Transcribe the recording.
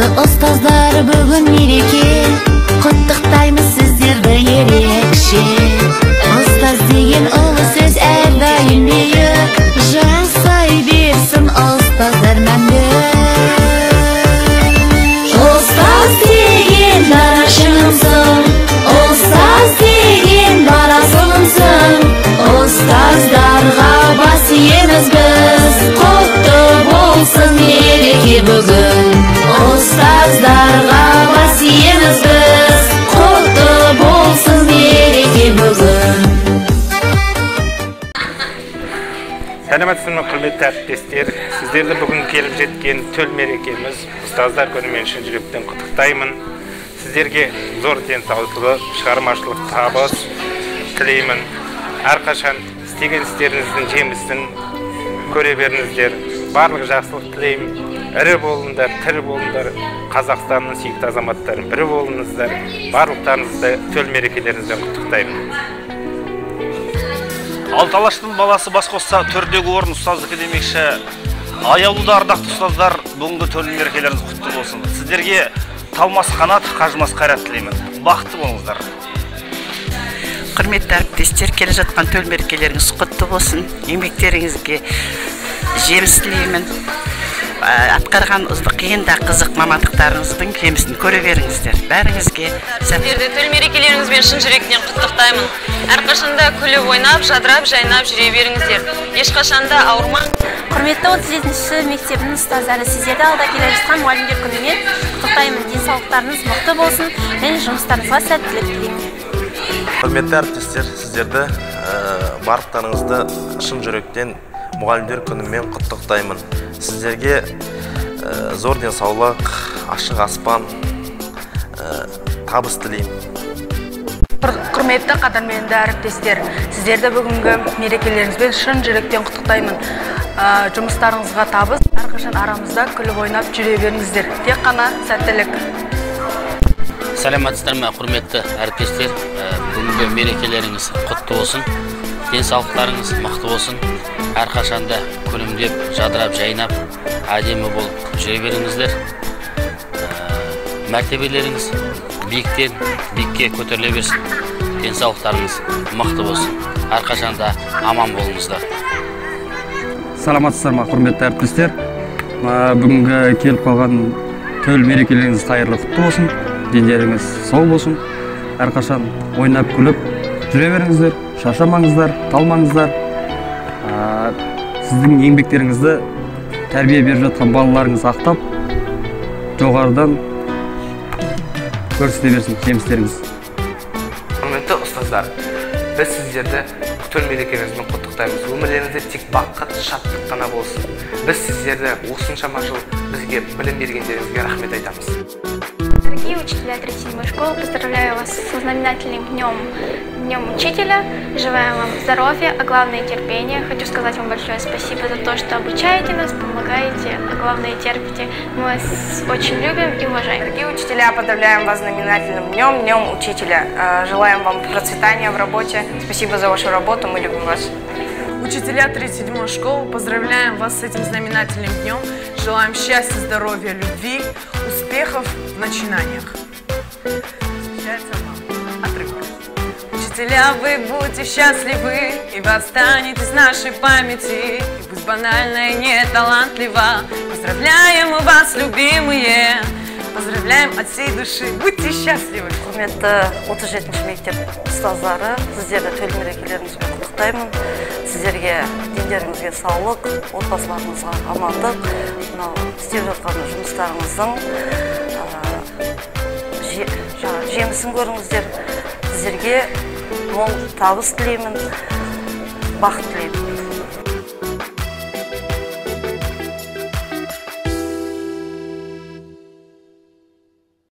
Ұстаздар бүгін мереке, құттықтаймыз сіздерді ерекше. Ұстаз деген ұлы сөз әрдайым биік, жасай берсін ұстаздар мәңгі. Ұстаз деген дара шыңымсың, ұстаз деген дара сылымсың. Ұстаздарға бас иеміз біз, құтты болсын мереке бүгін. Ұстаздарға бас иеміз біз, құтты болсын мереке бүгін. Сәлеметсіз ме, құрметті әріптестер. Сіздерді бүгін келіп жеткен төл мерекеміз ұстаздар күнімен шын жүректен құттықтаймын. Сіздерге зор денсаулық, шығармашылық табыс тілеймін. Әрқашан істеген істеріңіздің жемісін көре беріңіздер. Барлық жақсылық тілеймін. Ірі болыңдар, тірі болыңдар, Қазақстанның сүйікті азаматтарын бірі болыңыздар. Барлықтарыңызды төл мерекелеріңізбен құттықтаймын. Алты алаштың баласы бас қосса төрдегі орын ұстаздікі демекші. Аяулыда ардақты ұстаздар, бүгінгі төл мерекелеріңіз құтты болсын. Сіздерге талмас қанат, қажымас қайрат тілеймін. Бақытты болыңыздар. Құрметті әріптестер, келе жатқан төл мерекелеріңіз құтты болсын. Еңбектеріңізге жеміс тілеймін. Атқарған қиын да қызық мамандықтарыңыздың жемісін көре беріңіздер. Бәріңізге сіздерді төл мерекелеріңізбен шын жүректен құттықтаймын. Әрқашанда күліп ойнап, жадырап, жайнап жүре беріңіздер. Ешқашанда ауырмаң. Құрметті 37-ші мектебінің ұстаздары, сіздерді алда келе жатқан мұғалімдер күнімен құттықтаймын. Денсаулықтарыңыз мықты болсын және жұмыстарыңызға сәттілік тілеймін. Құрметті әріптестер, сіздерді барлықтарыңызды шын жүректен мұғалімдер күнімен құттықтаймын. Сіздерге зор денсаулық, ашық аспан, табыс тілеймін. Құрметті қадірменді әріптестер, сіздерді бүгінгі мерекелеріңізбен шын жүректен құттықтаймын. Жұмыстарыңызға табыс, әрқашан арамызда күліп ойнап жүре беріңіздер. Тек қана сәттілік. Сәлеметсіздер ме, құрметті әріптестер, бүгінгі мерекелеріңіз құтты болсын. Денсаулықтарыңыз мықты болсын. Әрқашанда күлімдеп, жадырап, жайнап, әдемі болып жүре беріңіздер. Мәртебелеріңіз биіктен биікке көтеріле берсін. Денсаулықтарыңыз мықты болсын. Әрқашанда аман болыңыздар. Саламатсыздар ма, құрметті әріптестер. Бүгінгі келіп қалған төл мерекелеріңіз қайырлы құтты болсын. Дендеріңіз сол болсын. Әрқашан ойнап күліп жүре беріңіздер. Шаршамаңыздар, талмаңыздар. Сіздің еңбектеріңізді тәрбие беріп жатқан балаларыңыз ақтап, жоғарыдан көрсете берсін жемістеріңіз. Құрметті ұстаздар, біз сіздерді төл мерекелеріңізбен құттықтаймыз. Өмірлеріңізде тек бақыт, шаттық қана болсын. Біз сіздерді осыншама жыл бізге білім бергендеріңізге рахмет айтамыз. Дорогие учителя 37-й школы, поздравляю вас со знаменательным днем учителя. Желаю вам здоровья, а главное терпения. Хочу сказать вам большое спасибо за то, что обучаете нас, помогаете, а главное терпите. Мы вас очень любим и уважаем. Дорогие учителя, поздравляем вас с знаменательным днем учителя. Желаем вам процветания в работе. Спасибо за вашу работу, мы любим вас. Учителя 37-й школы, поздравляем вас с этим знаменательным днем. Желаем счастья, здоровья, любви, успехов в начинаниях. Учителя, вы будьте счастливы, и вы останетесь в нашей памяти. И пусть банально и не талантливо, поздравляем мы вас, любимые. Поздравляем от всей души, будьте счастливы. Құрметті 37-ші мектеп ұстаздары, сіздерді төл мерекелеріңізбен құттықтаймын. Сіздерге дендеріңізге саулық, отбасыларыңызға амандық, істеп жатқан жұмыстарыңыздың жемісін көріңіздер. Сіздерге мол табыс тілеймін, бақыт тілеймін.